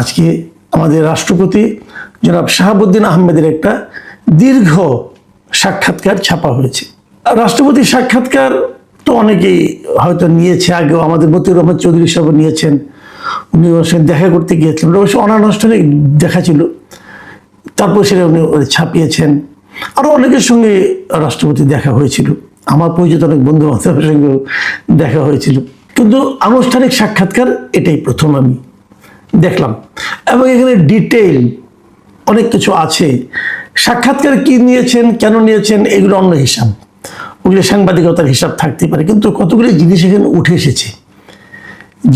আজকে আমাদের রাষ্ট্রপতি জনাব শাহাবুদ্দিন আহমেদের একটা দীর্ঘ সাক্ষাৎকার ছাপা হয়েছে। রাষ্ট্রপতির সাক্ষাৎকার তো অনেকেই হয়তো নিয়েছে, আগেও আমাদের মতিউর রহমান চৌধুরী সাহেব নিয়েছেন, উনি ওর সঙ্গে দেখা করতে গিয়েছিলেন, অবশ্য অনানুষ্ঠানিক দেখা ছিল, তারপর সেটা উনি ছাপিয়েছেন। আরও অনেকের সঙ্গে রাষ্ট্রপতি দেখা হয়েছিল, আমার পরিচিত অনেক বন্ধু বান্ধবের সঙ্গেও দেখা হয়েছিল, কিন্তু আনুষ্ঠানিক সাক্ষাৎকার এটাই প্রথম আমি দেখলাম। এবং এখানে ডিটেইল অনেক কিছু আছে। সাক্ষাৎকার কি নিয়েছেন, কেন নিয়েছেন, এগুলো অন্য হিসাব, ওগুলো সাংবাদিকতার হিসাব থাকতে পারে, কিন্তু কতগুলি জিনিস এখানে উঠে এসেছে।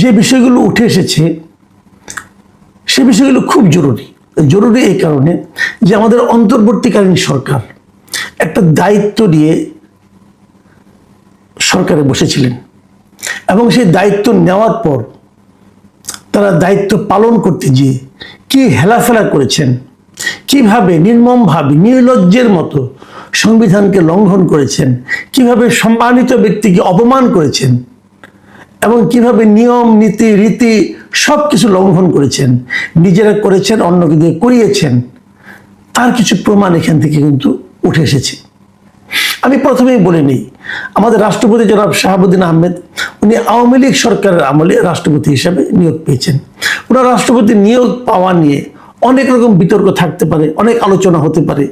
যে বিষয়গুলো উঠে এসেছে সে বিষয়গুলো খুব জরুরি। জরুরি এই কারণে যে আমাদের অন্তর্বর্তীকালীন সরকার একটা দায়িত্ব নিয়ে সরকারে বসেছিলেন, এবং সেই দায়িত্ব নেওয়ার পর তারা দায়িত্ব পালন করতে গিয়ে কি হেলাফেলা করেছেন, কিভাবে নির্মমভাবে নির্লজ্জের মতো সংবিধানকে লঙ্ঘন করেছেন, কিভাবে সম্মানিত ব্যক্তিকে অপমান করেছেন, এবং কিভাবে নিয়ম নীতি রীতি সব কিছু লঙ্ঘন করেছেন, নিজেরা করেছেন, অন্যকে দিয়ে করিয়েছেন, তার কিছু প্রমাণ এখান থেকে কিন্তু উঠে এসেছে। আমি প্রথমেই বলে নিই, আমাদের রাষ্ট্রপতি জনাব শাহাবুদ্দিন আহমেদ, উনি আওয়ামী লীগ সরকারের আমলে রাষ্ট্রপতি হিসাবে নিয়োগ পেয়েছেন। ওনার রাষ্ট্রপতি নিয়োগ পাওয়া নিয়ে অনেক রকম বিতর্ক থাকতে পারে, অনেক আলোচনা হতে পারে,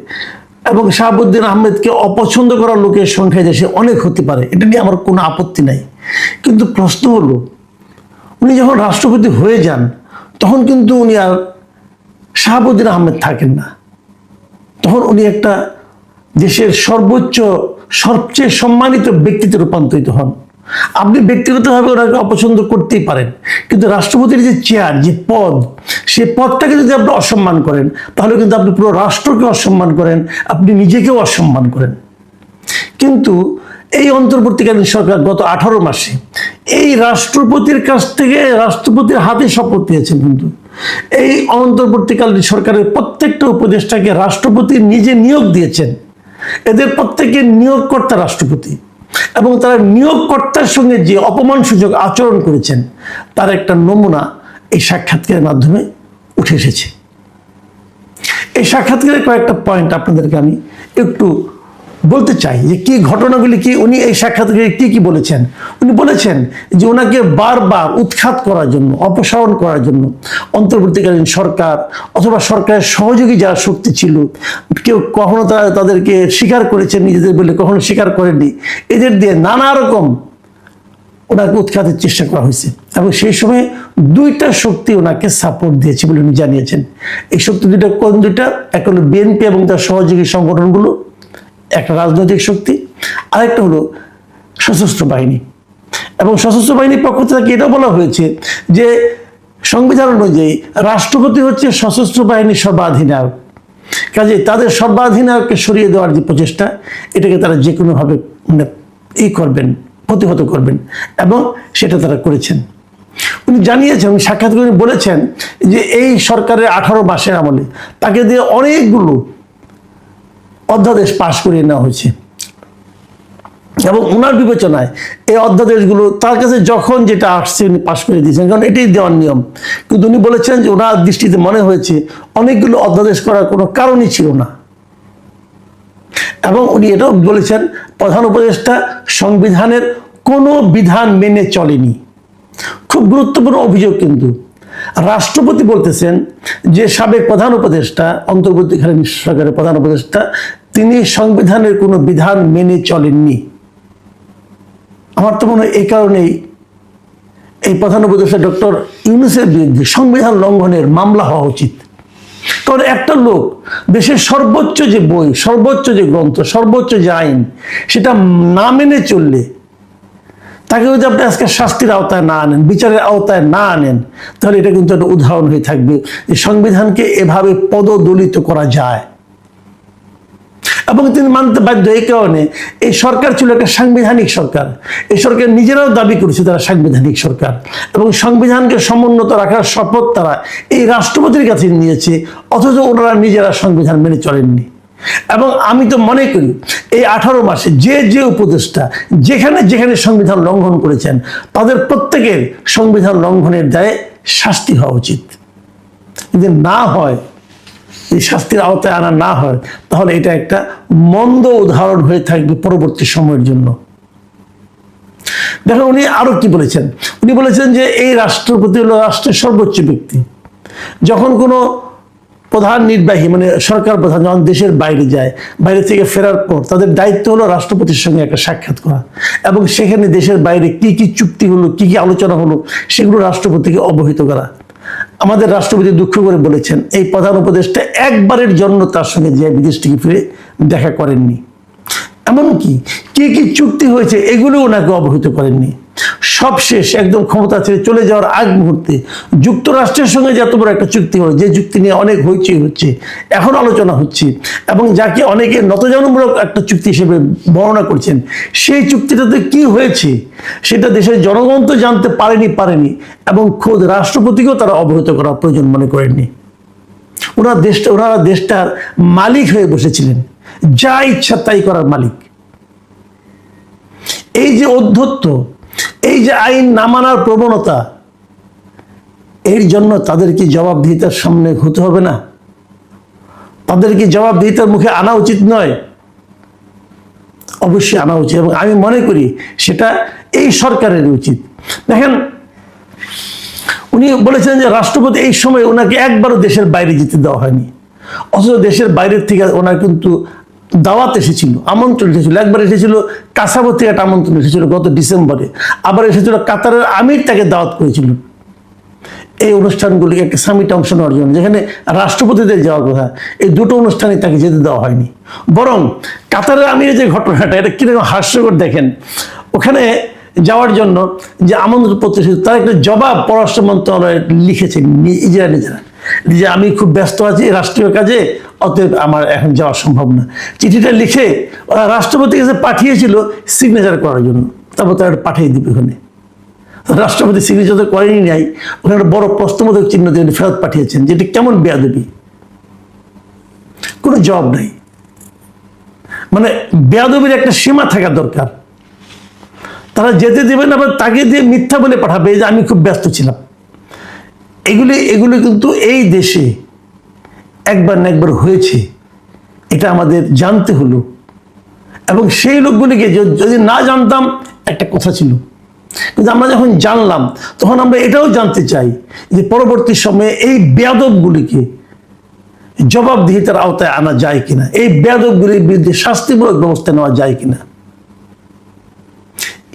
এবং শাহাবুদ্দিন আহমেদকে অপছন্দ করার লোকের সংখ্যা দেশে অনেক হতে পারে, এটা নিয়ে আমার কোনো আপত্তি নাই। কিন্তু প্রশ্ন হলো, উনি যখন রাষ্ট্রপতি হয়ে যান তখন কিন্তু উনি আর শাহাবুদ্দিন আহমেদ থাকেন না, তখন উনি একটা দেশের সর্বোচ্চ সবচেয়ে সম্মানিত ব্যক্তিতে রূপান্তরিত হন। আপনি ব্যক্তিগতভাবে ওনাকে অপছন্দ করতেই পারেন, কিন্তু রাষ্ট্রপতির যে চেয়ার, যে পদ, সেই পদটাকে যদি আপনি অসম্মান করেন তাহলে কিন্তু আপনি পুরো রাষ্ট্রকে অসম্মান করেন, আপনি নিজেকেও অসম্মান করেন। কিন্তু এই অন্তর্বর্তীকালীন সরকার গত 18 মাসে এই রাষ্ট্রপতির কাছ থেকে, রাষ্ট্রপতির হাতে শপথ নিয়েছেন, কিন্তু এই অন্তর্বর্তীকালীন সরকারের প্রত্যেকটা উপদেষ্টাকে রাষ্ট্রপতি নিজে নিয়োগ দিয়েছেন। এদের প্রত্যেকের নিয়োগকর্তা রাষ্ট্রপতি, এবং তারা নিয়োগকর্তার সঙ্গে যে অপমানসূচক আচরণ করেছেন তার একটা নমুনা এই সাক্ষাৎকারের মাধ্যমে উঠে এসেছে। এই সাক্ষাৎকারের কয়েকটা পয়েন্ট আপনাদেরকে আমি একটু বলতে চাই, যে কি ঘটনাগুলি কি উনি এই সাক্ষাৎকারে কি কি বলেছেন। উনি বলেছেন যে ওনাকে বারবার উৎখাত করার জন্য, অপসারণ করার জন্য অন্তর্বর্তীকালীন সরকার অথবা সরকারের সহযোগী যারা শক্তি ছিল, কেউ কখনো তাদেরকে স্বীকার করেছেন নিজেদের বলে, কখনো স্বীকার করেননি, এদের দিয়ে নানা রকম ওনাকে উৎখাতের চেষ্টা করা হয়েছে। এবং সেই সময় দুইটা শক্তি ওনাকে সাপোর্ট দিয়েছে বলে উনি জানিয়েছেন। এই শক্তি দুইটা কোন দুইটা? এক হলো বিএনপি এবং তার সহযোগী সংগঠনগুলো, একটা রাজনৈতিক শক্তি, আরেকটা হলো সশস্ত্র বাহিনী। এবং সশস্ত্র বাহিনীর পক্ষ থেকে এটা বলা হয়েছে যে সংবিধান অনুযায়ী রাষ্ট্রপতি হচ্ছে সশস্ত্র বাহিনীর সর্বাধিনায়ক, কাজে তাদের সর্বাধিনায়ককে সরিয়ে দেওয়ার যে প্রচেষ্টা, এটাকে তারা যে কোনোভাবে করবেন, প্রতিহত করবেন, এবং সেটা তারা করেছেন। উনি জানিয়েছেন, উনি সাক্ষাৎকারে বলেছেন যে এই সরকারের 18 মাসের আমলে তাকে দিয়ে অনেকগুলো অধ্যাদেশ পাশ করিয়ে নেওয়া হয়েছে, এবং ওনার বিবেচনায় এই অধ্যাদেশগুলো তার কাছে যখন যেটা আসছে উনি পাশ করে দিয়েছেন, কারণ এটাই দেওয়ার নিয়ম। কিন্তু উনি বলেছেন যে ওনার দৃষ্টিতে মনে হয়েছে অনেকগুলো অধ্যাদেশ করার কোনো কারণই ছিল না। এবং উনি এটাও বলেছেন, প্রধান উপদেষ্টা সংবিধানের কোনো বিধান মেনে চলেনি। খুব গুরুত্বপূর্ণ অভিযোগ। কিন্তু রাষ্ট্রপতি বলতেছেন যে সাবেক প্রধান উপদেষ্টা, অন্তর্বর্তীকালীন সরকারের প্রধান উপদেষ্টা, তিনি সংবিধানের কোনো বিধান মেনে চলেননি। আমার তো মনে হয় এই কারণেই এই প্রধান উপদেষ্টা ডক্টর ইউনূসের বিরুদ্ধে সংবিধান লঙ্ঘনের মামলা হওয়া উচিত। কারণ একটা লোক দেশের সর্বোচ্চ যে বই, সর্বোচ্চ যে গ্রন্থ, সর্বোচ্চ যে আইন, সেটা না মেনে চললে, তাকে যদি আপনি আজকে শাস্তির আওতায় না আনেন, বিচারের আওতায় না আনেন, তাহলে এটা কিন্তু একটা উদাহরণ হয়ে থাকবে যে সংবিধানকে এভাবে পদদলিত করা যায়। এবং তিনি মানতে বাধ্য এই কারণে, এই সরকার ছিল একটা সাংবিধানিক সরকার। এই সরকার নিজেরাও দাবি করেছে তারা সাংবিধানিক সরকার, এবং সংবিধানকে সমুন্নত রাখার শপথ তারা এই রাষ্ট্রপতির কাছে নিয়েছে, অথচ ওনারা নিজেরা সংবিধান মেনে চলেননি। এবং আমি তো মনে করি এই 18 মাসে যে যে উপদেষ্টা যেখানে যেখানে সংবিধান লঙ্ঘন করেছেন, তাদের প্রত্যেকের সংবিধান লঙ্ঘনের দায়ে শাস্তি হওয়া উচিত। যদি না হয়, এই শাস্তির আওতায় আনা না হয়, তাহলে এটা একটা মন্দ উদাহরণ হয়ে থাকবে পরবর্তী সময়ের জন্য। দেখেন উনি আরো কি বলেছেন, উনি বলেছেন যে এই রাষ্ট্রপতি হলো রাষ্ট্রের সর্বোচ্চ ব্যক্তি। যখন কোনো প্রধান নির্বাহী মানে সরকার প্রধান যখন দেশের বাইরে যায়, বাইরে থেকে ফেরার পর তাদের দায়িত্ব হলো রাষ্ট্রপতির সঙ্গে একটা সাক্ষাৎ করা এবং সেখানে দেশের বাইরে কি কি চুক্তি হলো, কি কি আলোচনা হলো, সেগুলো রাষ্ট্রপতিকে অবহিত করা। আমাদের রাষ্ট্রপতি দুঃখ করে বলেছেন এই প্রধান উপদেষ্টা একবারের জন্য তার সঙ্গে যে বিদেশ থেকে ফিরে দেখা করেননি, এমনকি কি কি চুক্তি হয়েছে এগুলো ওনাকে অবহিত করেননি। সবশেষ একদম ক্ষমতা ছেড়ে চলে যাওয়ার আগ মুহূর্তে যুক্তরাষ্ট্রের সঙ্গে যত বড় একটা চুক্তি হলো, যে চুক্তি নিয়ে অনেক হইচই হচ্ছে, এখন আলোচনা হচ্ছে এবং যাকে অনেকে নতজানুমূলক একটা চুক্তি হিসেবে বর্ণনা করছেন, সেই চুক্তিটাতে কি হয়েছে সেটা দেশের জনগণ তো জানতে পারেনি এবং খোদ রাষ্ট্রপতিকেও তারা অবহিত করার প্রয়োজন মনে করেননি। ওনারা দেশটার মালিক হয়ে বসেছিলেন, যা ইচ্ছা তাই করার মালিক। এই যে অধ্যত্ব, এই যে আইন না মানার প্রবণতা, এর জন্য তাদের কি জবাবদিহিতার সামনে হতে হবে না? তাদের কি জবাবদিহিতার মুখে আনা উচিত নয়? অবশ্যই আনা উচিত এবং আমি মনে করি সেটা এই সরকারের উচিত। দেখেন উনি বলেছেন যে রাষ্ট্রপতি এই সময় ওনাকে একবারও দেশের বাইরে যেতে দেওয়া হয়নি, অথচ দেশের বাইরের থেকে ওনার কিন্তু দাওয়াত এসেছিল, আমন্ত্রণ এসেছিল। একবার এসেছিল কাসাবো থেকে একটা আমন্ত্রণ এসেছিল গত ডিসেম্বরে, আবার এসেছিল কাতারের আমির তাকে দাওয়াত করেছিল এই অনুষ্ঠানগুলিকে একটা সামিটে অংশ নেওয়ার জন্য, যেখানে রাষ্ট্রপতিদের যাওয়ার কথা। এই দুটো অনুষ্ঠানে তাকে যেতে দেওয়া হয়নি, বরং কাতারের আমিরের যে ঘটনাটা, এটা কিরকম হাস্যকর দেখেন। ওখানে যাওয়ার জন্য যে আমন্ত্রণপত্র এসেছিল তার একটা জবাব পররাষ্ট্র মন্ত্রণালয় লিখেছে নিজেরা যে আমি খুব ব্যস্ত আছি রাষ্ট্রীয় কাজে, অতএব আমার এখন যাওয়া সম্ভব না। চিঠিটা লিখে ওরা রাষ্ট্রপতির কাছে পাঠিয়েছিল সিগনেচার করার জন্য, তারপর তারা পাঠিয়ে দিবে। ওখানে রাষ্ট্রপতি সিগনেচার তো করেনি নাই, ওখানে একটা বড় প্রশ্নবোধক চিহ্ন দিয়ে ফেরত পাঠিয়েছেন, যেটি কেমন বেয়াদবি, কোনো জবাব নাই। মানে বেয়াদবির একটা সীমা থাকা দরকার। তারা যেতে দেবেন, আবার তাকে দিয়ে মিথ্যা বলে পাঠাবে যে আমি খুব ব্যস্ত ছিলাম। এগুলি কিন্তু এই দেশে একবার না একবার হয়েছে, এটা আমাদের জানতে হলো। এবং সেই লোকগুলিকে যদি না জানতাম একটা কথা ছিল, কিন্তু আমরা যখন জানলাম তখন আমরা এটাও জানতে চাই যে পরবর্তী সময়ে এই বেয়াদবগুলিকে জবাবদিহিতার আওতায় আনা যায় কিনা, এই বেয়াদবগুলির বিরুদ্ধে শাস্তিমূলক ব্যবস্থা নেওয়া যায় কিনা।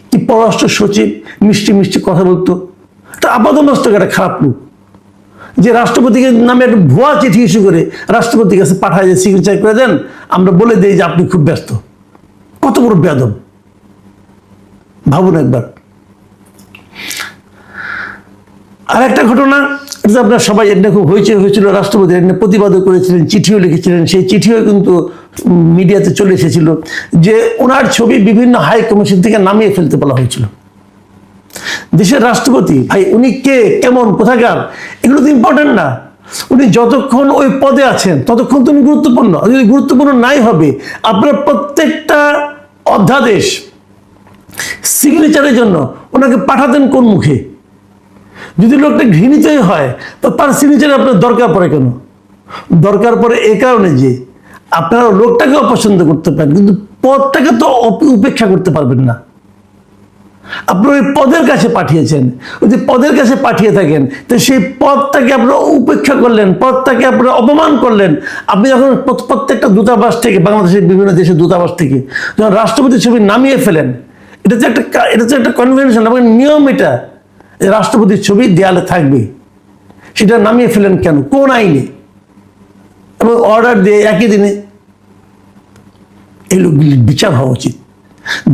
কি পররাষ্ট্র সচিব মিষ্টি মিষ্টি কথা বলতো, এটা আপাদমস্তক একটা খারাপ লোক, যে রাষ্ট্রপতিকে নামে একটা ভুয়া চিঠি ইস্যু করে রাষ্ট্রপতির কাছে পাঠায় যে সিগনেচার করে দেন, আমরা বলে দিই যে আপনি খুব ব্যস্ত। কত বড় বেয়াদব ভাবুন একবার। আর একটা ঘটনা, আপনার সবাই এটা খুব হইচই হয়েছিল, রাষ্ট্রপতি এটা প্রতিবাদও করেছিলেন, চিঠিও লিখেছিলেন। সেই চিঠিও কিন্তু মিডিয়াতে চলে এসেছিল যে ওনার ছবি বিভিন্ন হাই কমিশন থেকে নামিয়ে ফেলতে বলা হয়েছিল। দেশের রাষ্ট্রপতি ভাই, উনি কে, কেমন, কোথাকার, এগুলো তো ইম্পর্টেন্ট না। উনি যতক্ষণ ওই পদে আছেন ততক্ষণ তো উনি গুরুত্বপূর্ণ। যদি গুরুত্বপূর্ণ নাই হবে, আপনার প্রত্যেকটা অধ্যাদেশ সিগনেচারের জন্য ওনাকে পাঠাতেন কোন মুখে? যদি লোকটা ঘৃণিতই হয় তো তার সিগনেচারে আপনার দরকার পড়ে কেন? দরকার পড়ে এই কারণে যে আপনারা লোকটাকে অপছন্দ করতে পারেন, কিন্তু পদটাকে তো উপেক্ষা করতে পারবেন না। আপনার ওই পদের কাছে পাঠিয়েছেন, যদি পদের কাছে পাঠিয়ে থাকেন তো সেই পদটাকে আপনারা উপেক্ষা করলেন, পদটাকে আপনারা অপমান করলেন। আপনি যখন প্রত্যেকটা দূতাবাস থেকে, বাংলাদেশের বিভিন্ন দেশের দূতাবাস থেকে যখন রাষ্ট্রপতির ছবি নামিয়ে ফেলেন, এটা তো একটা কনভেনশন এবং নিয়ম, এটা রাষ্ট্রপতির ছবি দেয়ালে থাকবে, সেটা নামিয়ে ফেলেন কেন, কোন আইনে এবং অর্ডার দিয়ে একই দিনে? এই লোকগুলির বিচার হওয়া উচিত,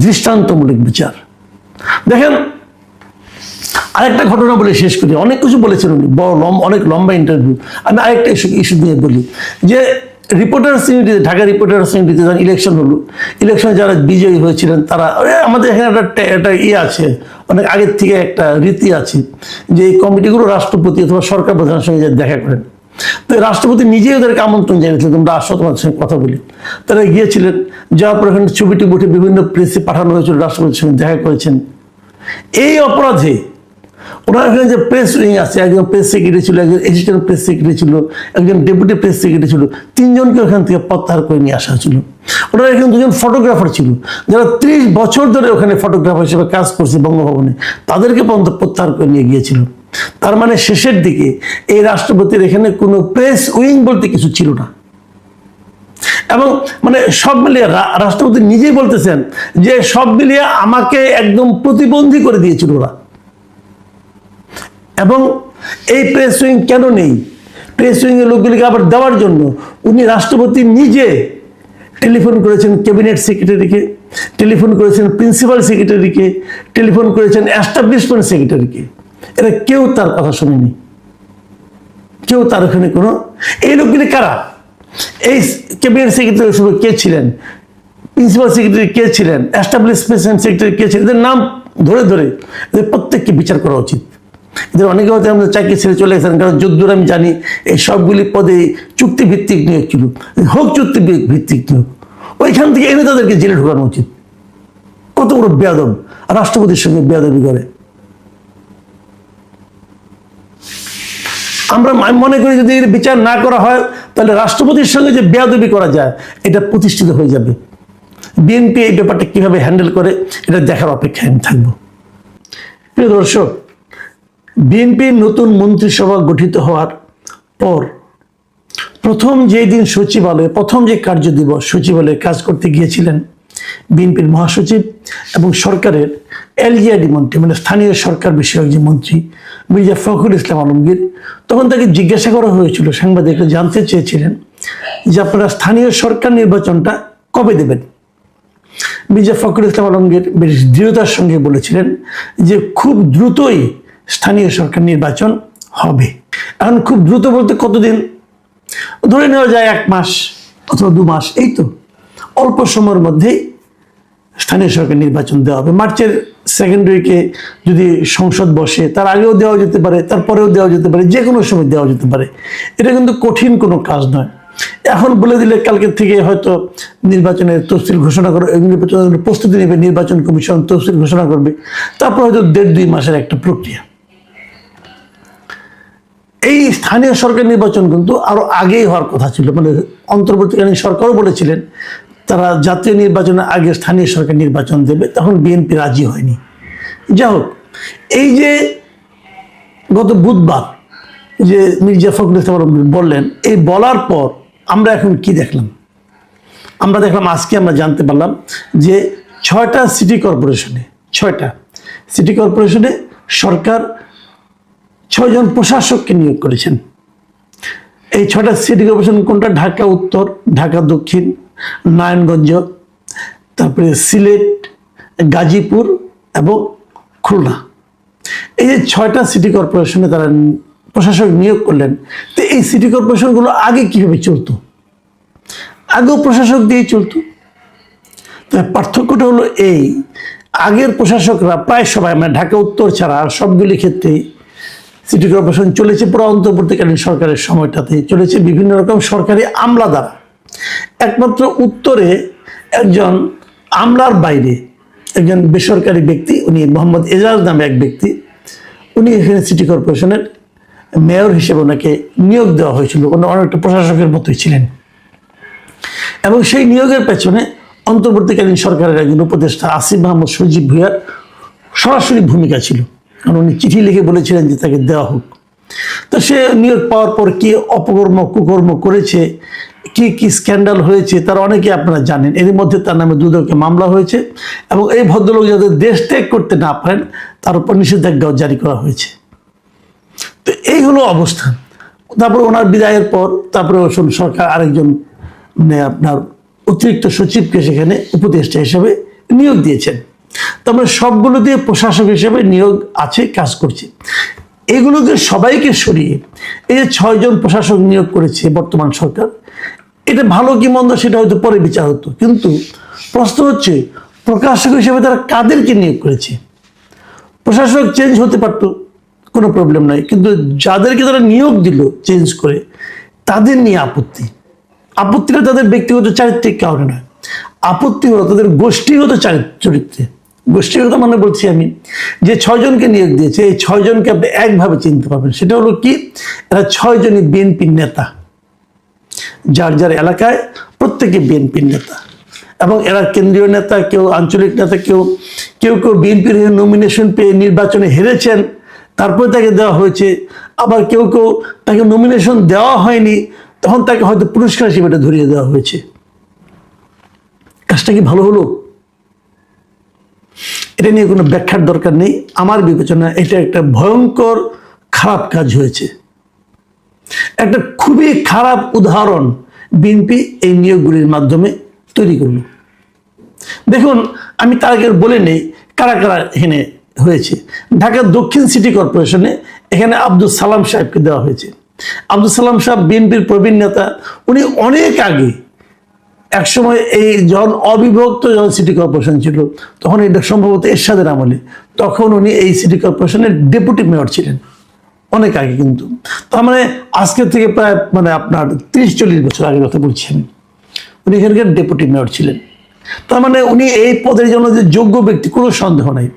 দৃষ্টান্তমূলক বিচার। দেখেন আরেকটা ঘটনা বলে শেষ করি, অনেক কিছু বলেছেন উনি, অনেক লম্বা ইন্টারভিউ। আমি আরেকটা ইস্যু নিয়ে বলি যে রিপোর্টার্স ইউনিটিতে, ঢাকা রিপোর্টার্স ইউনিটিতে যখন ইলেকশন হলো, ইলেকশনে যারা বিজয়ী হয়েছিলেন তারা, আমাদের এখানে একটা আছে, অনেক আগের থেকে একটা রীতি আছে যে এই কমিটিগুলো রাষ্ট্রপতি অথবা সরকার প্রধানের সঙ্গে দেখা করেন। তো রাষ্ট্রপতি নিজেই ওদেরকে আমন্ত্রণ জানিয়েছিলেন, তোমরা আসো, তোমাদের সঙ্গে কথা বলি। তারা গিয়েছিলেন, যাওয়ার পর এখানে ছবিটি উঠে বিভিন্ন প্রেসে পাঠানো হয়েছিল, রাষ্ট্রপতির সঙ্গে দেখা করেছেন। এই অপরাধে ওনার এখানে যে প্রেস উইং আছে, একজন প্রেস সেক্রেটারি ছিল, একজন অ্যাসিস্ট্যান্ট প্রেস সেক্রেটারি ছিল, একজন ডেপুটি প্রেস সেক্রেটারি ছিল, তিনজনকে ওখান থেকে প্রত্যাহার করে নিয়ে আসা হয়েছিল। ওনার এখানে দুজন ফটোগ্রাফার ছিল, যারা 30 বছর ধরে ওখানে ফটোগ্রাফার হিসেবে কাজ করছে বঙ্গভবনে, তাদেরকে পর্যন্ত প্রত্যাহার করে নিয়ে গিয়েছিল। তার মানে শেষের দিকে এই রাষ্ট্রপতির এখানে কোনো প্রেস উইং বলতে কিছু ছিল না। এবং মানে সব মিলিয়ে রাষ্ট্রপতি নিজেই বলতেছেন যে সব মিলিয়ে আমাকে একদম প্রতিবন্ধী করে দিয়েছিল ওরা। এবং এই প্রেস উইং কেন নেই, প্রেস উইং এর লোকগুলিকে আবার দেওয়ার জন্য উনি রাষ্ট্রপতি নিজে টেলিফোন করেছেন ক্যাবিনেট সেক্রেটারিকে, টেলিফোন করেছেন প্রিন্সিপাল সেক্রেটারিকে, টেলিফোন করেছেন এস্টাবলিশমেন্ট সেক্রেটারিকে। এরা কেউ তার কথা শোনেনি, কেউ তার ওখানে কোনো, এই লোকগুলি কারা, এই ক্যাবিনেট সেক্রেটারি কে ছিলেন, প্রিন্সিপাল সেক্রেটারি কে ছিলেন, এস্টাবলিশমেন্ট সেক্রেটারি কে ছিলেন, এদের নাম ধরে ধরে এদের প্রত্যেককে বিচার করা উচিত। এদের অনেকে হয়তো আমাদের চাকরি ছেড়ে চলে গেছেন, কারণ যদ্দূর আমি জানি এই সবগুলি পদে চুক্তিভিত্তিক নিয়োগ ছিল, হোক চুক্তি ভিত্তিক নিয়োগ, ওইখান থেকে এনে তাদেরকে জেলে ঢোকানো উচিত। কত বড় বেয়াদব, রাষ্ট্রপতির সঙ্গে বেয়াদবি করে। আমরা মনে করি যদি এর বিচার না করা হয় তাহলে রাষ্ট্রপতির সঙ্গে যে বেয়াদবি করা যায় এটা প্রতিষ্ঠিত হয়ে যাবে। বিএনপি এই ব্যাপারটা কিভাবে হ্যান্ডেল করে এটা দেখার অপেক্ষায় আমি থাকবো। প্রিয় দর্শক, বিএনপির নতুন মন্ত্রিসভা গঠিত হওয়ার পর প্রথম যেই দিন সচিবালয়ে, প্রথম যে কার্য দিবস সচিবালয়ে কাজ করতে গিয়েছিলেন বিএনপির মহাসচিব এবং সরকারের এলজিআইডি মন্ত্রী, মানে স্থানীয় সরকার বিষয়ক যে মন্ত্রী মির্জা ফখরুল ইসলাম আলমগীর, তখন তাকে জিজ্ঞাসা করা হয়েছিল, সাংবাদিকরা জানতে চেয়েছিলেন যে আপনারা স্থানীয় সরকার নির্বাচনটা কবে দেবেন। মির্জা ফখরুল ইসলাম আলমগীর বেশ দৃঢ়তার সঙ্গে বলেছিলেন যে খুব দ্রুতই স্থানীয় সরকার নির্বাচন হবে। এখন খুব দ্রুত বলতে কতদিন, ধরে নেওয়া যায় 1 মাস অথবা 2 মাস, এই তো অল্প সময়ের মধ্যেই স্থানীয় সরকার নির্বাচন দেওয়া হবে। মার্চের সেকেন্ড উইকে যদি সংসদ বসে তার আগেও দেওয়া যেতে পারে, তারপরেও দেওয়া যেতে পারে, যে কোনো সময় দেওয়া যেতে পারে। এটা কিন্তু কঠিন কোনো কাজ নয়। এখন বলে দিলে কালকের থেকে হয়তো নির্বাচনের তফসিল ঘোষণা করে, নির্বাচনের প্রস্তুতি নেবে, নির্বাচন কমিশন তফসিল ঘোষণা করবে, তারপর হয়তো 1.5-2 মাসের একটা প্রক্রিয়া। এই স্থানীয় সরকার নির্বাচন কিন্তু আরো আগেই হওয়ার কথা ছিল, মানে অন্তর্বর্তীকালীন সরকারও বলেছিলেন তারা জাতীয় নির্বাচনের আগে স্থানীয় সরকার নির্বাচন দেবে, তখন বিএনপি রাজি হয়নি। যাই হোক, এই যে গত বুধবার যে মির্জা ফখরুল ইসলাম আলমগীর বললেন, এই বলার পর আমরা এখন কি দেখলাম, আমরা দেখলাম আজকে আমরা জানতে পারলাম যে 6টা সিটি কর্পোরেশনে সরকার 6 জন প্রশাসককে নিয়োগ করেছেন। এই 6টা সিটি কর্পোরেশন কোনটা? ঢাকা উত্তর, ঢাকা দক্ষিণ, নারায়ণগঞ্জ, তারপরে সিলেট, গাজীপুর এবং খুলনা। এই যে 6টা সিটি কর্পোরেশনে তারা প্রশাসক নিয়োগ করলেন। তো এই সিটি কর্পোরেশনগুলো আগে কিভাবে চলতো? আগেও প্রশাসক দিয়েই চলতো। তো পার্থক্যটা হলো এই, আগের প্রশাসকরা প্রায় সবাই, মানে ঢাকা উত্তর ছাড়া আর সবগুলি ক্ষেত্রেই সিটি কর্পোরেশন চলেছে পুরো অন্তর্বর্তীকালীন সরকারের সময়টাতে চলেছে বিভিন্ন রকম সরকারি আমলা দ্বারা। একমাত্র উত্তরে একজন আমলার বাইরে একজন বেসরকারি ব্যক্তি, উনি মোহাম্মদ এজাজ নামে এক ব্যক্তি, উনি এখানে সিটি কর্পোরেশনের মেয়র হিসেবে ওনাকে নিয়োগ দেওয়া হয়েছিল। উনি অনেকটা প্রশাসকের মতোই ছিলেন এবং সেই নিয়োগের পেছনে অন্তর্বর্তীকালীন সরকারের একজন উপদেষ্টা আসিফ মাহমুদ সজীব ভুঁইয়ার সরাসরি ভূমিকা ছিল, কারণ উনি চিঠি লিখে বলেছিলেন যে তাকে দেওয়া হোক। তো সে নিয়োগ পাওয়ার পর কি অপকর্ম কুকর্ম করেছে, কি কি স্ক্যান্ডাল হয়েছে তার অনেকে আপনারা জানেন। এর মধ্যে তার নামে দুদকে মামলা হয়েছে এবং এই ভদ্রলোক যাতে দেশ ত্যাগ করতে না পারেন তার উপর নিষেধাজ্ঞাও জারি করা হয়েছে। তো এই হলো অবস্থা। তারপর ওনার বিদায়ের পর তারপরে সরকার আরেকজন মানে আপনার অতিরিক্ত সচিবকে সেখানে উপদেষ্টা হিসেবে নিয়োগ দিয়েছেন। তারপরে সবগুলো দিয়ে প্রশাসক হিসেবে নিয়োগ আছে, কাজ করছে। এগুলোকে সবাইকে সরিয়ে এই যে 6 জন প্রশাসক নিয়োগ করেছে বর্তমান সরকার, এটা ভালো কি মন্দ সেটা হয়তো পরে বিচার হতো, কিন্তু প্রশ্ন হচ্ছে প্রকাশক হিসেবে তারা কাদেরকে নিয়োগ করেছে? প্রশাসক চেঞ্জ হতে পারতো, কোনো প্রবলেম নাই, কিন্তু যাদেরকে তারা নিয়োগ দিল চেঞ্জ করে তাদের নিয়ে আপত্তিটা তাদের ব্যক্তিগত চারিত্রিক কারণে নয়, আপত্তি হলো তাদের গোষ্ঠীগত চরিত্রে। গোষ্ঠীগত মানে বলছি আমি, যে 6 জনকে নিয়োগ দিয়েছে, এই 6 জনকে আপনি একভাবে চিনতে পারবেন। সেটা হলো কি, এরা 6 জনই বিএনপির নেতা, যার যার এলাকায় প্রত্যেকে বিএনপির নেতা, এবং এরা কেন্দ্রীয় নেতা, কেউ আঞ্চলিক নেতা, কেউ কেউ কেউ বিএনপির নমিনেশন পেয়ে নির্বাচনে হেরেছেন, তারপরে তাকে দেওয়া হয়েছে। আবার কেউ কেউ তাকে নমিনেশন দেওয়া হয়নি, তখন তাকে হয়তো পুরস্কার হিসেবে এটা ধরিয়ে দেওয়া হয়েছে। কাজটা কি ভালো হলো? এটা নিয়ে কোনো ব্যাখ্যার দরকার নেই। আমার বিবেচনা এটা একটা ভয়ঙ্কর খারাপ কাজ হয়েছে। একটা খুবই খারাপ উদাহরণ বিএনপি এই নিয়োগগুলির মাধ্যমে তৈরি করল। দেখুন, আমি তার আগে বলে নেই কারা কারা এখানে হয়েছে। ঢাকা দক্ষিণ সিটি কর্পোরেশনে এখানে আব্দুল সালাম সাহেবকে দেওয়া হয়েছে। আব্দুল সালাম সাহেব বিএনপির প্রবীণ নেতা। উনি অনেক আগে, একসময় এই যখন অবিভক্ত যখন সিটি কর্পোরেশন ছিল, তখন এটা সম্ভবত এরশাদের আমলে, তখন উনি এই সিটি কর্পোরেশনের ডেপুটি মেয়র ছিলেন, অনেক আগে। কিন্তু তার মানে আজকের থেকে প্রায় আপনার 30-40 বছর আগের কথা বলছি আমি। উনি এখানকার ডেপুটি মেয়র ছিলেন। তার মানে উনি এই পদের জন্য যে যোগ্য ব্যক্তি, কোনো সন্দেহ নাই।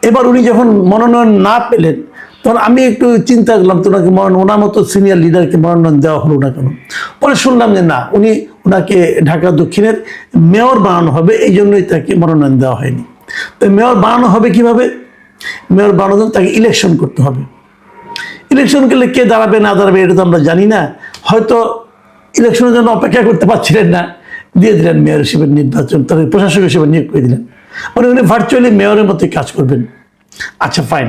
এবার উনি যখন মনোনয়ন না পেলেন, তখন আমি একটু চিন্তা করলাম, তো ওনাকে ওনার মতো সিনিয়র লিডারকে মনোনয়ন দেওয়া হলো না কেন। পরে শুনলাম যে না, ওনাকে ঢাকা দক্ষিণের মেয়র বানানো হবে, এই জন্যই তাকে মনোনয়ন দেওয়া হয়নি। তো মেয়র বানানো হবে কিভাবে? মেয়র বানানোর জন্য তাকে ইলেকশন করতে হবে। ইলেকশন করলে কে দাঁড়াবে না দাঁড়াবে এটা তো আমরা জানি না। হয়তো ইলেকশনের জন্য অপেক্ষা করতে পারছিলেন না, দিয়ে দিলেন মেয়র হিসেবে নির্বাচন, তাকে প্রশাসক হিসেবে নিয়োগ করে দিলেন। মানে উনি ভার্চুয়ালি মেয়রের মতোই কাজ করবেন। আচ্ছা, ফাইন।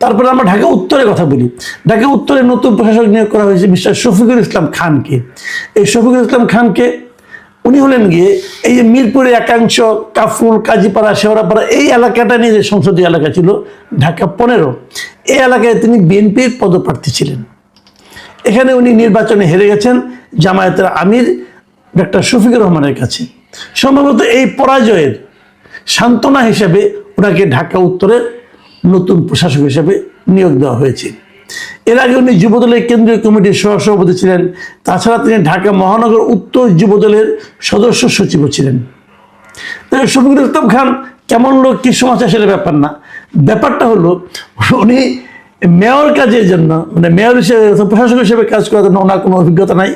তারপরে আমরা ঢাকা উত্তরের কথা বলি। ঢাকা উত্তরে নতুন প্রশাসক নিয়োগ করা হয়েছে মিস্টার শফিকুল ইসলাম খানকে। এই শফিকুল ইসলাম খানকে, উনি হলেন গিয়ে এই যে মিরপুরের একাংশ, কাফরুল, কাজীপাড়া, শেওড়াপাড়া, এই এলাকাটা নিয়ে যে সংসদীয় এলাকা ছিল ঢাকা 15, এই এলাকায় তিনি বিএনপির পদপ্রার্থী ছিলেন। এখানে উনি নির্বাচনে হেরে গেছেন জামায়াতের আমির ডক্টর শফিকুর রহমানের কাছে। সম্ভবত এই পরাজয়ের সান্ত্বনা হিসেবে ওনাকে ঢাকা উত্তরের নতুন প্রশাসক হিসেবে নিয়োগ দেওয়া হয়েছে। এর আগে উনি যুবদলের কেন্দ্রীয় কমিটির সহসভাপতি ছিলেন। তাছাড়া তিনি ঢাকা মহানগর উত্তর যুবদলের সদস্য সচিবও ছিলেন। শফিকুল ইসলাম খান কেমন লোক, কি সমাচার, সেটা ব্যাপার না। ব্যাপারটা হলো, উনি মেয়র কাজের জন্য, মেয়র হিসেবে, প্রশাসক হিসেবে কাজ করার জন্য ওনার কোনো অভিজ্ঞতা নাই,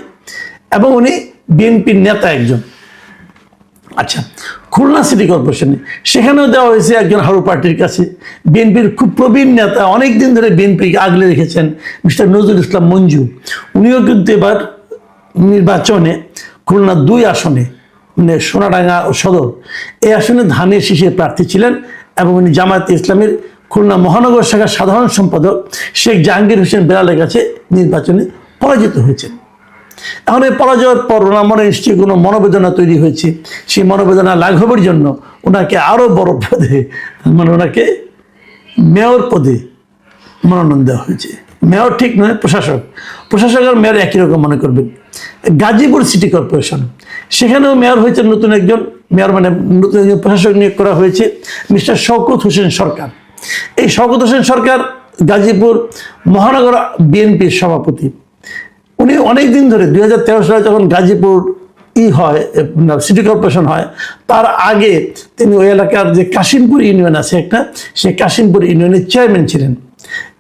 এবং উনি বিএনপির নেতা একজন। আচ্ছা, খুলনা সিটি কর্পোরেশনে সেখানেও দেওয়া হয়েছে একজন হারু পার্টির কাছে, বিএনপির খুব প্রবীণ নেতা, অনেক দিন ধরে বিএনপিকে আগলে রেখেছেন, মিস্টার নজরুল ইসলাম মঞ্জু। উনিও কিন্তু এবার নির্বাচনে খুলনা 2 আসনে, সোনাডাঙ্গা ও সদর, এই আসনে ধানের শীষে প্রার্থী ছিলেন, এবং উনি জামায়াতে ইসলামের খুলনা মহানগর শাখার সাধারণ সম্পাদক শেখ জাহাঙ্গীর হোসেন বেলালের কাছে নির্বাচনে পরাজিত হয়েছেন। এখন এই পরাজয়ের পর ওনার মনে নিশ্চয়ই কোনো মনোবেদনা তৈরি হয়েছে। সেই মনোবেদনা লাঘবের জন্য ওনাকে আরো বড় পদে, ওনাকে মেয়র পদে মনোনয়ন দেওয়া হয়েছে। মেয়র ঠিক নয়, প্রশাসক। প্রশাসক আর মেয়র একই রকম মনে করবেন। গাজীপুর সিটি কর্পোরেশন, সেখানেও মেয়র হয়েছে নতুন একজন মেয়র, নতুন একজন প্রশাসক নিয়োগ করা হয়েছে, মিস্টার শওকত হোসেন সরকার। এই শওকত হোসেন সরকার গাজীপুর মহানগর বিএনপির সভাপতি। উনি অনেক দিন ধরে 2013 সালে যখন গাজীপুর সিটি কর্পোরেশন হয়, তার আগে তিনি ওই এলাকার যে কাশিমপুর ইউনিয়ন আছে একটা, সেই কাশিমপুর ইউনিয়নের চেয়ারম্যান ছিলেন।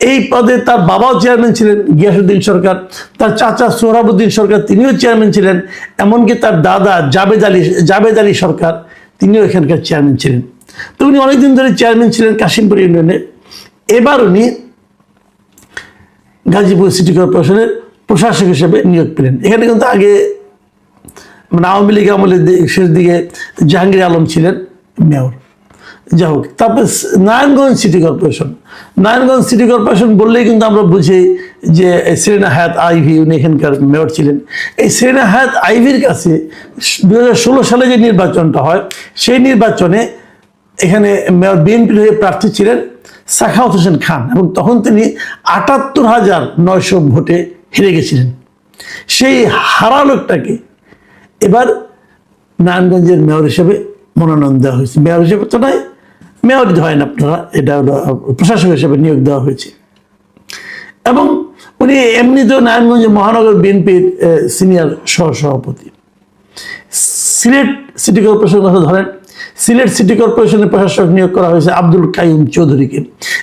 এই পদে তার বাবাও চেয়ারম্যান ছিলেন, গিয়াসউদ্দিন সরকার। তার চাচা সোহরাবুদ্দিন সরকার, তিনিও চেয়ারম্যান ছিলেন। এমনকি তার দাদা জাবেদ আলী সরকার, তিনিও এখানকার চেয়ারম্যান ছিলেন। তো উনি অনেকদিন ধরে চেয়ারম্যান ছিলেন কাশিমপুর ইউনিয়নে। এবার উনি গাজীপুর সিটি কর্পোরেশনের প্রশাসক হিসেবে নিয়োগ পেলেন। এখানে কিন্তু আগে আওয়ামী লীগ আমলের শেষ দিকে জাহাঙ্গীর আলম ছিলেন মেয়র। যাই হোক, তারপর Narayanganj city corporation. Narayanganj city corporation বললেই কিন্তু আমরা বুঝি যে সেরেনা হায়াত আইভি, উনি এখানকার মেয়র ছিলেন। এই সেরেনা হায়াত আইভির কাছে 2016 সালে যে নির্বাচনটা হয়, সেই নির্বাচনে এখানে মেয়র বিএনপির হয়ে প্রার্থী ছিলেন সাখাওয়াত হোসেন খান, এবং তখন তিনি 78,900 ভোটে হেরে গেছিলেন। সেই হারা লোকটাকে এবার নারায়ণগঞ্জের মেয়র হিসেবে মনোনয়ন দেওয়া হয়েছে। মেয়র হিসেবে তো নয়, মেয়র হয় না আপনারা, এটা হলো প্রশাসক হিসেবে নিয়োগ দেওয়া হয়েছে। এবং উনি এমনিতেও নারায়ণগঞ্জ মহানগর বিএনপির সিনিয়র সহসভাপতি। সিলেট সিটি কর্পোরেশনের কথা ধরেন, সিলেট সিটি কর্পোরেশনের প্রশাসক নিয়োগ করা হয়েছে আব্দুল কাইয়ুম চৌধুরীকে।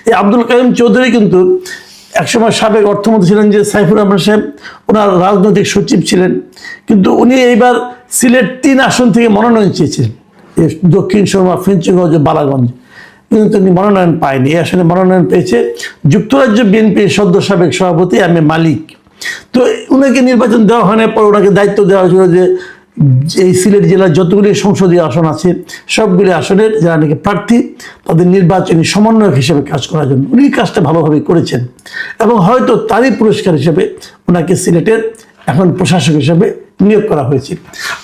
এই আব্দুল কাইয়ুম চৌধুরী কিন্তু একসময় সাবেক অর্থমন্ত্রী ছিলেন যে সাইফুর রহমান সাহেব, ওনার রাজনৈতিক সচিব ছিলেন। কিন্তু উনি এইবার সিলেট 3 আসন থেকে মনোনয়ন চেয়েছিলেন, দক্ষিণ সুরমা, ফেঞ্চুগঞ্জ, বালাগঞ্জ, কিন্তু তিনি মনোনয়ন পায়নি। এই আসনে মনোনয়ন পেয়েছে যুক্তরাজ্য বিএনপির সদ্য সাবেক সভাপতি এম এ মালিক। তো উনাকে নির্বাচন দেওয়া হয় না, পর ওনাকে দায়িত্ব দেওয়া হয়েছিল যে এই সিলেট জেলার যতগুলি সংসদীয় আসন আছে সবগুলি আসনের যারা নাকি প্রার্থী তাদের নির্বাচনী সমন্বয়ক হিসেবে কাজ করার জন্য। উনি কাজটা ভালোভাবে করেছেন এবং হয়তো তারই পুরস্কার হিসেবে ওনাকে সিলেটের এখন প্রশাসক হিসেবে নিয়োগ করা হয়েছে।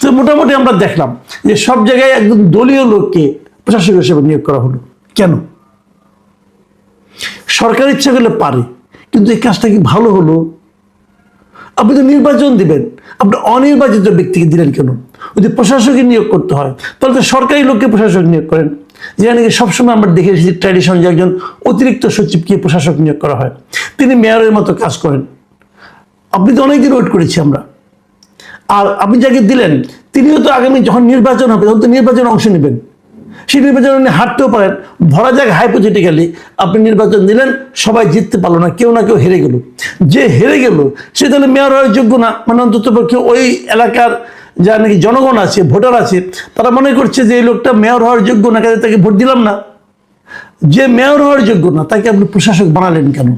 তো মোটামুটি আমরা দেখলাম যে সব জায়গায় একদম দলীয় লোককে প্রশাসক হিসেবে নিয়োগ করা হলো। কেন? সরকার ইচ্ছা করলে পারে, কিন্তু এই কাজটা কি ভালো হলো? আপনি তো নির্বাচন দিবেন, আপনি অনির্বাচিত ব্যক্তিকে দিলেন কেন? যদি প্রশাসকে নিয়োগ করতে হয় তাহলে তো সরকারি লোককে প্রশাসক নিয়োগ করেন। যেখানে সবসময় আমরা দেখে এসেছি ট্র্যাডিশন যে একজন অতিরিক্ত সচিবকে প্রশাসক নিয়োগ করা হয়, তিনি মেয়রের মতো কাজ করেন। আপনি তো অনেকদিন ওয়েট করেছি আমরা। আর আপনি যাকে দিলেন তিনিও তো আগামী যখন নির্বাচন হবে তখন তো নির্বাচনে অংশ নেবেন, সেই নির্বাচনে উনি হারতেও পারেন। ধরা যাক হাইপোথেটিক্যালি আপনি নির্বাচন দিলেন, সবাই জিততে পারলো না, কেউ না কেউ হেরে গেল। যে হেরে গেল সে তাহলে মেয়র হওয়ার যোগ্য না, মানে অন্তত পক্ষে ওই এলাকার যারা নাকি জনগণ আছে, ভোটার আছে, তারা মনে করছে যে এই লোকটা মেয়র হওয়ার যোগ্য না, কাজে তাকে ভোট দিলাম না। যে মেয়র হওয়ার যোগ্য না তাকে আপনি প্রশাসক বানালেন কেন?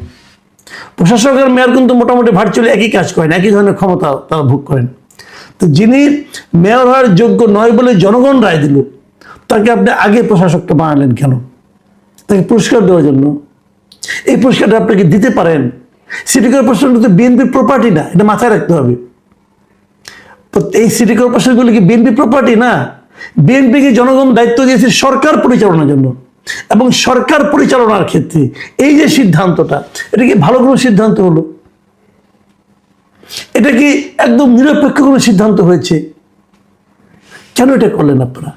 প্রশাসক আর মেয়র কিন্তু মোটামুটি ভার্চুয়ালি একই কাজ করেন, একই ধরনের ক্ষমতা তারা ভোগ করেন। তো যিনি মেয়র হওয়ার যোগ্য নয় বলে জনগণ রায় দিল, তাকে আপনি আগে প্রশাসকটা বানালেন কেন? তাকে পুরস্কার দেওয়ার জন্য। এই পুরস্কারটা আপনাকে দিতে পারেন। সিটি কর্পোরেশনটা তো বিএনপির প্রপার্টি না, এটা মাথায় রাখতে হবে। এই সিটি কর্পোরেশনগুলি কি বিএনপি প্রপার্টি না? বিএনপিকে জনগণ দায়িত্ব দিয়েছে সরকার পরিচালনার জন্য, এবং সরকার পরিচালনার ক্ষেত্রে এই যে সিদ্ধান্তটা, এটা কি ভালো কোনো সিদ্ধান্ত হলো? এটা কি একদম নিরপেক্ষ কোনো সিদ্ধান্ত হয়েছে? কেন এটা করলেন আপনারা?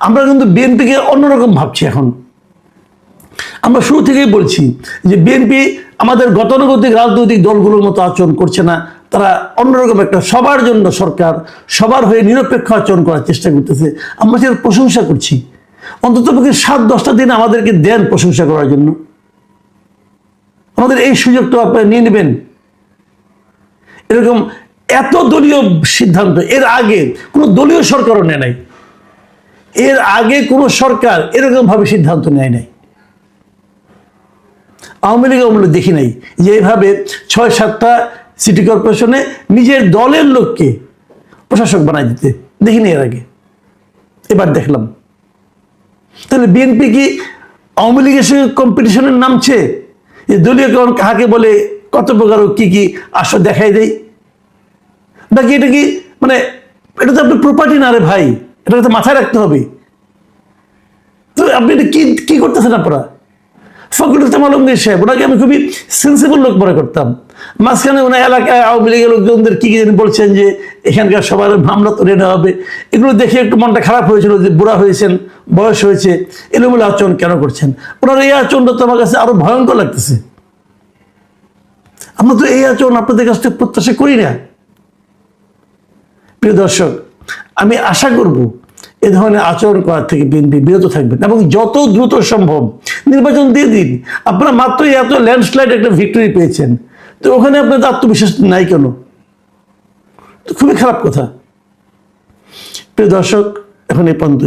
আমরা কিন্তু বিএনপিকে অন্যরকম ভাবছি এখন। আমরা শুরু থেকেই বলছি যে বিএনপি আমাদের গতানুগতিক রাজনৈতিক দলগুলোর মতো আচরণ করছে না, তারা অন্যরকম একটা সবার জন্য সরকার, সবার হয়ে নিরপেক্ষ আচরণ করার চেষ্টা করতেছে। আমরা সেটার প্রশংসা করছি। অন্তত পক্ষে 7-10টা দিন আমাদেরকে দেন প্রশংসা করার জন্য। আমাদের এই সুযোগটা আপনারা নিয়ে নেবেন। এরকম এত দলীয় সিদ্ধান্ত এর আগে কোনো দলীয় সরকারও নেয় নাই। এর আগে কোনো সরকার এরকম ভাবে সিদ্ধান্ত নেয় নাই। আওয়ামী লীগ আমরা দেখি নাই যে এইভাবে 6-7টা সিটি কর্পোরেশনে নিজের দলের লোককে প্রশাসক বানাই দিতে দেখিনি এর আগে। এবার দেখলাম। তাহলে বিএনপি কি আওয়ামী লীগের সঙ্গে কম্পিটিশনের নামছে? যে দলীয়করণ কাহাকে বলে, কত প্রকার কি কি আসর দেখাই দেয় নাকি? এটা কি মানে এটা তো আপনার প্রপার্টি না রে ভাই, এটা তো মাথায় রাখতে হবে। তো আপনি এটা কি কি করতেছেন আপনারা? ফখরুল ইসলাম আলমগীর সাহেব, ওনাকে আমি খুবই সেন্সিবল লোক মনে করতাম। মাঝখানে ওনার এলাকায় আওয়ামী লীগের লোকজনদের কি জানি বলছেন যে এখানকার সবার মামলা তুলে নেওয়া হবে, এগুলো দেখে একটু মনটা খারাপ হয়েছিল যে বুড়া হয়েছেন, বয়স হয়েছে, এলোমেলো আচরণ কেন করছেন? ওনার এই আচরণটা তো আমার কাছে আরো ভয়ঙ্কর লাগতেছে। আমরা তো এই আচরণ আপনাদের কাছ থেকে প্রত্যাশা করি না। প্রিয় দর্শক, আমি আশা করব এ ধরনের আচরণ করার থেকে বিএনপি বিরত থাকবেন এবং যত দ্রুত সম্ভব নির্বাচন দিয়ে দিন। আপনারা মাত্রই এত ল্যান্ডস্লাইড একটা ভিক্টরি পেয়েছেন, তো ওখানে আপনাদের আত্মবিশ্বাস নাই কেন? তো খুবই খারাপ কথা। প্রিয় দর্শক, এখন এই পর্যন্ত।